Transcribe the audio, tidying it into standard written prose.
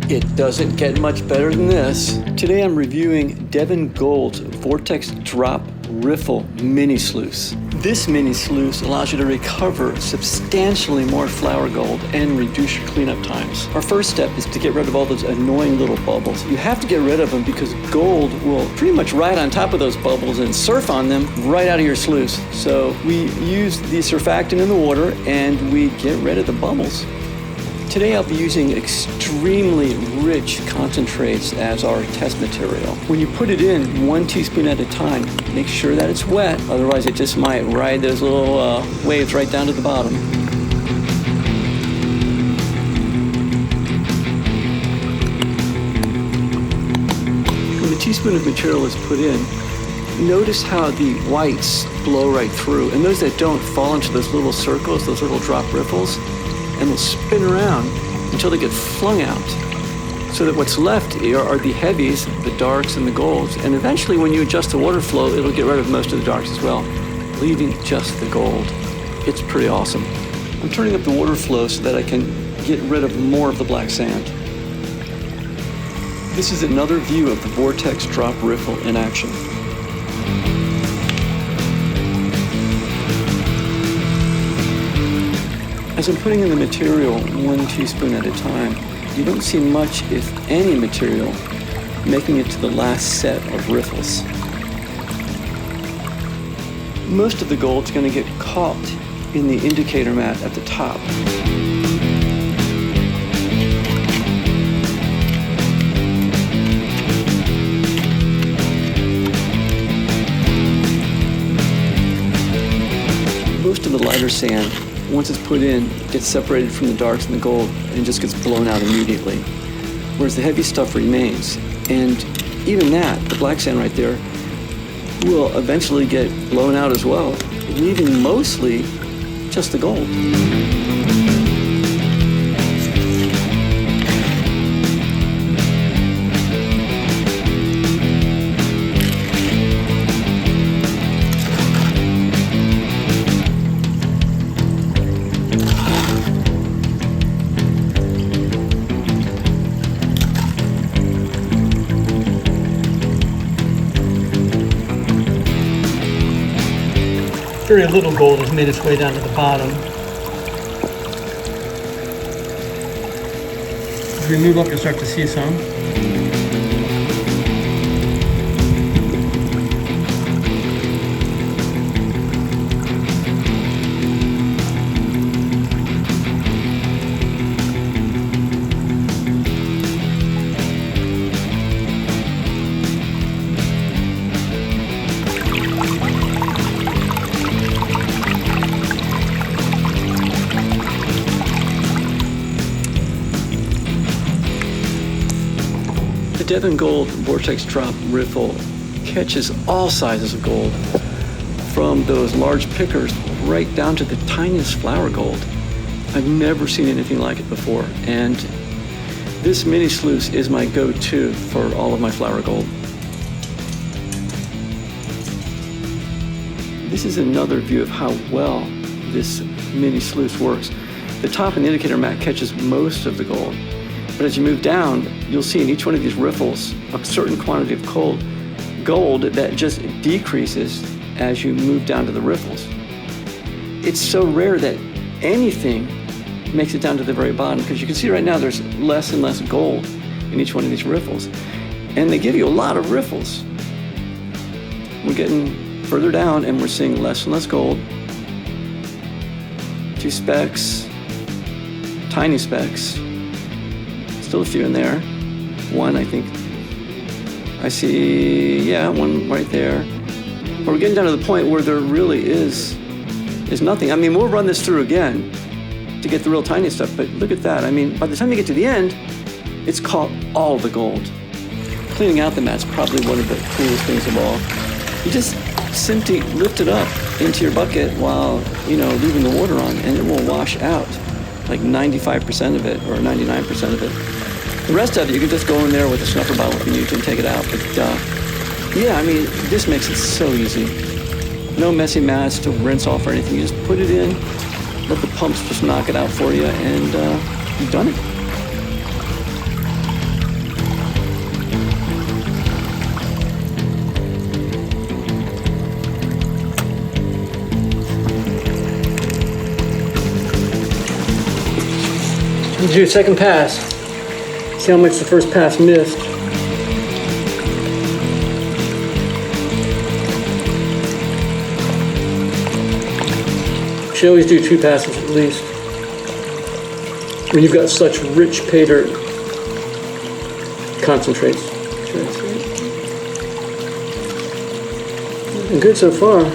It doesn't get much better than this. Today I'm reviewing Devin Gold's Vortex Drop Riffle Mini Sluice. This mini sluice allows you to recover substantially more flour gold and reduce your cleanup times. Our first step is to get rid of all those annoying little bubbles. You have to get rid of them because gold will pretty much ride on top of those bubbles and surf on them right out of your sluice. So we use the surfactant in the water and we get rid of the bubbles. Today I'll be using extremely rich concentrates as our test material. When you put it in 1 teaspoon at a time, make sure that it's wet, otherwise it just might ride those little waves right down to the bottom. When the teaspoon of material is put in, notice how the whites blow right through, and those that don't fall into those little circles, those little drop riffles, and they'll spin around until they get flung out. So that what's left are the heavies, the darks, and the golds. And eventually when you adjust the water flow, it'll get rid of most of the darks as well, leaving just the gold. It's pretty awesome. I'm turning up the water flow so that I can get rid of more of the black sand. This is another view of the Vortex Drop Riffle in action. As I'm putting in the material 1 teaspoon at a time, you don't see much, if any, material making it to the last set of riffles. Most of the gold's going to get caught in the indicator mat at the top. Most of the lighter sand, once it's put in, gets separated from the darks and the gold and just gets blown out immediately. Whereas the heavy stuff remains. And even that, the black sand right there, will eventually get blown out as well, leaving mostly just the gold. Very little gold has made its way down to the bottom. As we move up, you'll start to see some. The Devin Gold Vortex Drop Riffle catches all sizes of gold, from those large pickers right down to the tiniest flour gold. I've never seen anything like it before, and this mini sluice is my go-to for all of my flour gold. This is another view of how well this mini sluice works. The top and the indicator mat catches most of the gold. But as you move down, you'll see in each one of these riffles a certain quantity of gold that just decreases as you move down to the riffles. It's so rare that anything makes it down to the very bottom, because you can see right now there's less and less gold in each one of these riffles. And they give you a lot of riffles. We're getting further down and we're seeing less and less gold. 2 specks, tiny specks. Still a few in there. 1, I think. I see, yeah, 1 right there. But we're getting down to the point where there really is nothing. I mean, we'll run this through again to get the real tiny stuff, but look at that. I mean, by the time you get to the end, it's caught all the gold. Cleaning out the mat's probably one of the coolest things of all. You just simply lift it up into your bucket while, leaving the water on, and it will wash out like 95% of it or 99% of it. The rest of it, you can just go in there with a snuffer bottle if you need to and take it out. But yeah, I mean, this makes it so easy. No messy mats to rinse off or anything. You just put it in, let the pumps just knock it out for you, and you've done it. Do a second pass. See how much the first pass missed. You should always do 2 passes at least. When you've got such rich pay dirt concentrates. Looking good so far.